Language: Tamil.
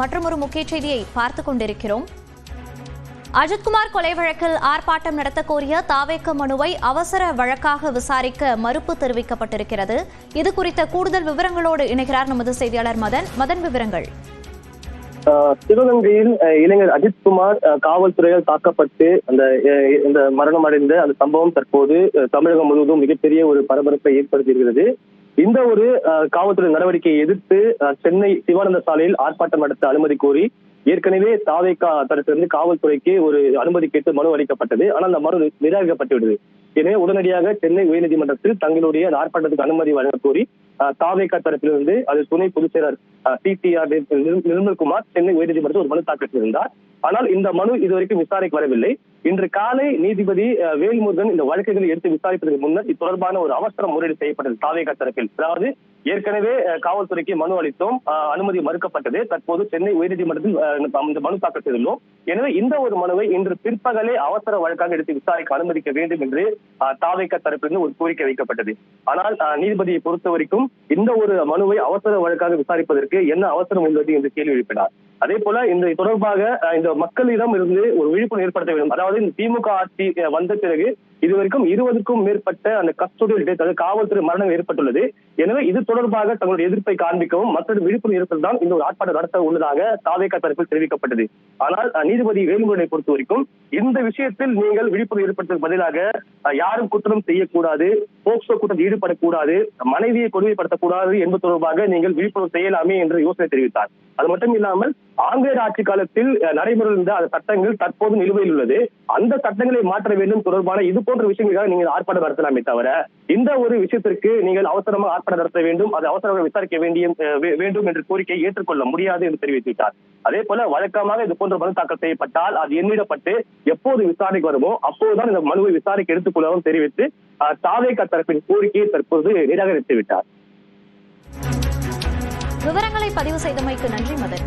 மற்றொரு முக்கிய செய்தியை பார்த்துக் கொண்டிருக்கிறோம். அஜித்குமார் கொலை வழக்கில் ஆர்ப்பாட்டம் நடத்த கோரிய தாவேக மனுவை அவசர வழக்காக விசாரிக்க மறுப்பு தெரிவிக்கப்பட்டிருக்கிறது. இது குறித்த கூடுதல் விவரங்களோடு இணைகிறார் நமது செய்தியாளர் மதன். விவரங்கள். சிவகங்கையில் இளைஞர் அஜித்குமார் காவல்துறையால் தாக்கப்பட்டு அந்த மரணம் அடைந்த அந்த சம்பவம் தற்போது தமிழகம் முழுவதும் மிகப்பெரிய ஒரு பரபரப்பை ஏற்படுத்தியிருக்கிறது. இந்த ஒரு காவல்துறை நடவடிக்கையை எதிர்த்து சென்னை சிவானந்த சாலையில் ஆர்ப்பாட்டம் நடத்த அனுமதி கோரி ஏற்கனவே தாவேகா தரப்பிலிருந்து காவல்துறைக்கு ஒரு அனுமதி கேட்டு மனு அளிக்கப்பட்டது. ஆனால் அந்த மனு நிராகரிக்கப்பட்டுவிட்டது. எனவே உடனடியாக சென்னை உயர்நீதிமன்றத்தில் தங்களுடைய ஆர்ப்பாட்டத்துக்கு அனுமதி வழங்க கோரி தாவேகா தரப்பிலிருந்து அது துணை பொதுச் செயலர் CTR நிர்மல்குமார் சென்னை உயர்நீதிமன்றத்தில் ஒரு மனு தாக்கல் செய்திருந்தார். ஆனால் இந்த மனு இதுவரைக்கும் விசாரணைக்கு வரவில்லை. இன்று காலை நீதிபதி வேல்முருகன் இந்த வழக்குகளை எடுத்து விசாரிப்பதற்கு முன்னர் இது தொடர்பான ஒரு அவசர முறையீடு செய்யப்பட்டது தாவேகா தரப்பில். அதாவது ஏற்கனவே காவல்துறைக்கு மனு அளித்தோம், அனுமதி மறுக்கப்பட்டது. தற்போது சென்னை உயர்நீதிமன்றத்தில் இந்த மனு தாக்கல் செய்துள்ளோம். எனவே இந்த ஒரு மனுவை இன்று பிற்பகலே அவசர வழக்காக எடுத்து விசாரிக்க அனுமதிக்க வேண்டும் என்று தாவேகா தரப்பிலிருந்து ஒரு கோரிக்கை வைக்கப்பட்டது. ஆனால் நீதிபதியை பொறுத்த வரைக்கும் இந்த ஒரு மனுவை அவசர வழக்காக விசாரிப்பதற்கு என்ன அவசரம் உள்ளது என்று கேள்வி எழுப்பினார். அதே போல இந்த தொடர்பாக இந்த மக்களிடம் இருந்து ஒரு விழிப்புணர்வு ஏற்படுத்த வேண்டும். அதாவது இந்த திமுக ஆட்சி வந்த பிறகு இதுவரைக்கும் 20க்கும் மேற்பட்ட அந்த கஸ்டோடியல் டெத், அதாவது காவல்துறை மரணம் ஏற்பட்டுள்ளது. எனவே இது தொடர்பாக தங்களுடைய எதிர்ப்பை காண்பிக்கவும் மற்றொரு விழிப்புணர்வு ஏற்படுத்தான் இந்த ஒரு ஆர்ப்பாட்டம் நடத்த உள்ளதாக தாவேகா தரப்பில் தெரிவிக்கப்பட்டது. ஆனால் நீதிபதி வேலுமுருகனை பொறுத்த வரைக்கும் இந்த விஷயத்தில் நீங்கள் விழிப்புணர்வு ஏற்படுத்த பதிலாக யாரும் குற்றம் செய்யக்கூடாது, போக்சோ குற்றத்தில் ஈடுபடக்கூடாது, மனைவியை கொடுமைப்படுத்தக்கூடாது என்பது தொடர்பாக நீங்கள் விழிப்புணர்வு செய்யலாமே என்று யோசனை தெரிவித்தார். அது மட்டும் இல்லாமல் ஆங்கிலேயர் ஆட்சி காலத்தில் நடைமுறையில் இருந்த அந்த சட்டங்கள் தற்போது நிலுவையில் உள்ளது. அந்த சட்டங்களை மாற்ற வேண்டும் தொடர்பான இது போன்ற விஷயங்களுக்காக நீங்கள் ஆர்ப்பாட்டம் நடத்தலாமே தவிர இந்த ஒரு விஷயத்திற்கு நீங்கள் அவசரமாக ஆர்ப்பாட்டம் நடத்த வேண்டும், அது அவசரமாக விசாரிக்க வேண்டும் என்ற கோரிக்கையை ஏற்றுக்கொள்ள முடியாது என்று தெரிவித்துவிட்டார். அதே போல வழக்கமாக இது போன்ற மனு தாக்கல் செய்யப்பட்டால் அது எண்ணிடப்பட்டு எப்போது விசாரணைக்கு வருமோ அப்போதுதான் இந்த மனுவை விசாரிக்க எடுத்துக் கொள்ளவும் தெரிவித்து தாவேகா தரப்பின் கோரிக்கையை தற்போது நிராகரித்து விட்டார். விவரங்களை பதிவு செய்தமைக்கு நன்றி மதன்.